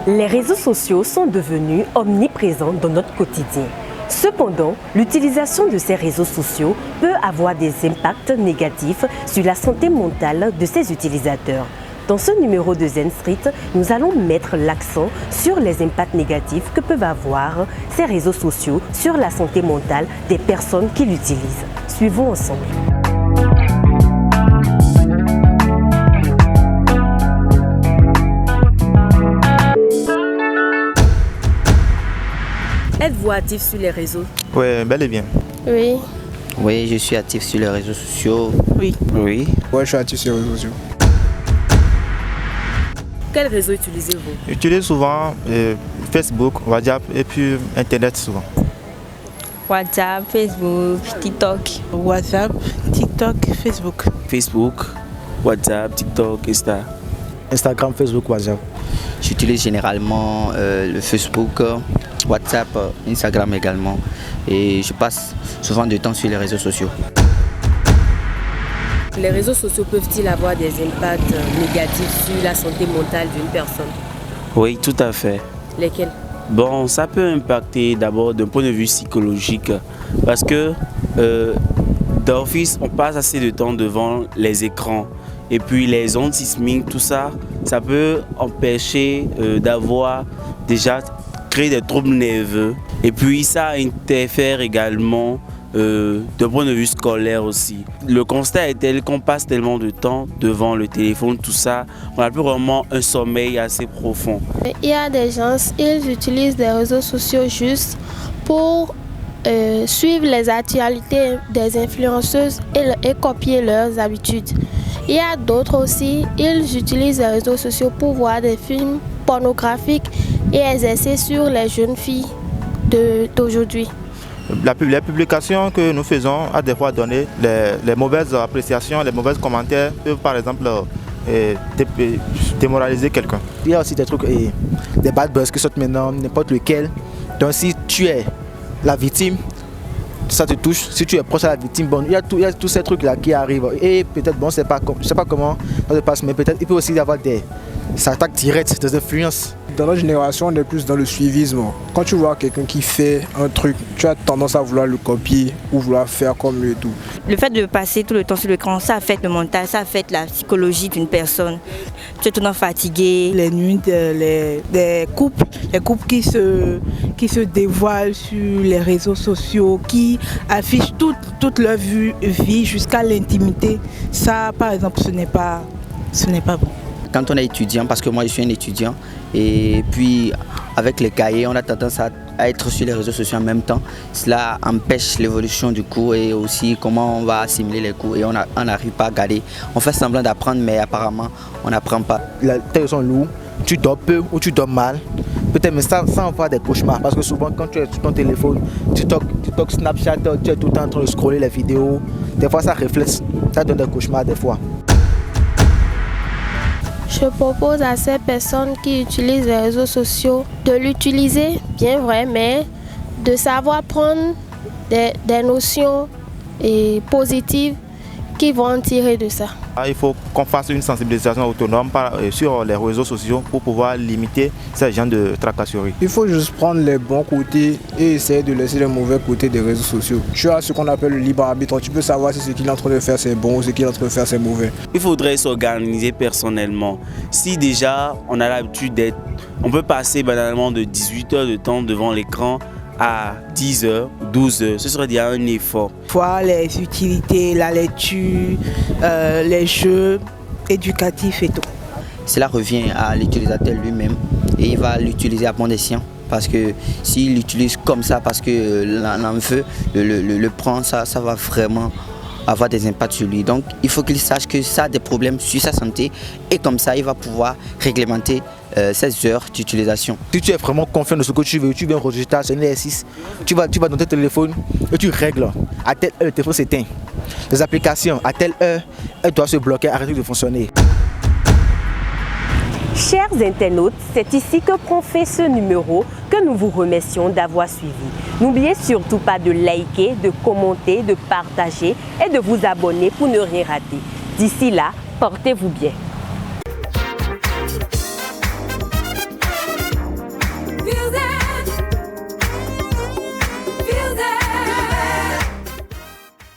Les réseaux sociaux sont devenus omniprésents dans notre quotidien. Cependant, l'utilisation de ces réseaux sociaux peut avoir des impacts négatifs sur la santé mentale de ses utilisateurs. Dans ce numéro de Zen Street, nous allons mettre l'accent sur les impacts négatifs que peuvent avoir ces réseaux sociaux sur la santé mentale des personnes qui l'utilisent. Suivons ensemble. Êtes-vous actif sur les réseaux? Oui, bel et bien. Oui. Oui, je suis actif sur les réseaux sociaux. Oui. Oui. Oui, je suis actif sur les réseaux sociaux. Quel réseau utilisez-vous? J'utilise souvent Facebook, WhatsApp et puis Internet souvent. WhatsApp, Facebook, TikTok. WhatsApp, TikTok, Facebook. Facebook, WhatsApp, TikTok, Insta. Instagram, Facebook, WhatsApp. J'utilise généralement le Facebook, WhatsApp, Instagram également. Et je passe souvent de temps sur les réseaux sociaux. Les réseaux sociaux peuvent-ils avoir des impacts négatifs sur la santé mentale d'une personne? Oui, tout à fait. Lesquels? Bon, ça peut impacter d'abord d'un point de vue psychologique parce que d'office, on passe assez de temps devant les écrans. Et puis les ondes sismiques, tout ça, ça peut empêcher d'avoir déjà créé des troubles nerveux. Et puis ça interfère également d'un point de vue scolaire aussi. Le constat est tel qu'on passe tellement de temps devant le téléphone, tout ça, on n'a plus vraiment un sommeil assez profond. Il y a des gens, ils utilisent les réseaux sociaux juste pour suivre les actualités des influenceuses et copier leurs habitudes. Il y a d'autres aussi, ils utilisent les réseaux sociaux pour voir des films pornographiques et exercer sur les jeunes filles d'aujourd'hui. Les publications que nous faisons a des fois donné les mauvaises appréciations, les mauvais commentaires peuvent par exemple démoraliser quelqu'un. Il y a aussi des trucs, des bad buzz qui sortent maintenant, n'importe lequel. Donc si tu es la victime, ça te touche. Si tu es proche de la victime, bon, il y a tous ces trucs-là qui arrivent. Et peut-être, bon, je ne sais pas comment ça se passe, mais peut-être il peut aussi y avoir des attaques directes, des influences. Dans notre génération, on est plus dans le suivisme. Quand tu vois quelqu'un qui fait un truc, tu as tendance à vouloir le copier ou vouloir faire comme lui et tout. Le fait de passer tout le temps sur l'écran, ça affecte le mental, ça affecte la psychologie d'une personne. Tu es tout le temps fatigué. Les nuits, les couples qui se dévoilent sur les réseaux sociaux, qui affichent toute leur vie jusqu'à l'intimité. Ça, par exemple, ce n'est pas bon. Quand on est étudiant, parce que moi je suis un étudiant, et puis avec les cahiers, on a tendance à être sur les réseaux sociaux en même temps. Cela empêche l'évolution du cours et aussi comment on va assimiler les cours et on n'arrive pas à garder. On fait semblant d'apprendre mais apparemment on n'apprend pas. Les tâches sont lourdes, tu dors peu ou tu dors mal. Peut-être mais ça on fait des cauchemars parce que souvent quand tu es sur ton téléphone, tu toques Snapchat, tu es tout le temps en train de scroller les vidéos. Des fois ça reflète, ça donne des cauchemars des fois. Je propose à ces personnes qui utilisent les réseaux sociaux de l'utiliser, bien vrai, mais de savoir prendre des notions positives qui vont en tirer de ça. Il faut qu'on fasse une sensibilisation autonome sur les réseaux sociaux pour pouvoir limiter ces genres de tracasseries. Il faut juste prendre les bons côtés et essayer de laisser les mauvais côtés des réseaux sociaux. Tu as ce qu'on appelle le libre arbitre. Tu peux savoir si ce qu'il est en train de faire c'est bon ou ce qu'il est en train de faire c'est mauvais. Il faudrait s'organiser personnellement. Si déjà on a l'habitude d'être, on peut passer banalement de 18 heures de temps devant l'écran à 10 heures, 12 heures, ce serait déjà un effort. Voir les utilités, la lecture, les jeux éducatifs et tout. Cela revient à l'utilisateur lui-même et il va l'utiliser à bon escient. Parce que s'il l'utilise comme ça, parce que l'en veut, le prend, ça va vraiment avoir des impacts sur lui. Donc il faut qu'il sache que ça a des problèmes sur sa santé et comme ça il va pouvoir réglementer ses heures d'utilisation. Si tu es vraiment confiant de ce que tu veux, tu viens enregistrer un exercice, tu vas dans ton téléphone et tu règles. À telle heure le téléphone s'éteint. Les applications, à telle heure, elles doivent se bloquer, arrêter de fonctionner. Chers internautes, c'est ici que prend fin ce numéro que nous vous remercions d'avoir suivi. N'oubliez surtout pas de liker, de commenter, de partager et de vous abonner pour ne rien rater. D'ici là, portez-vous bien.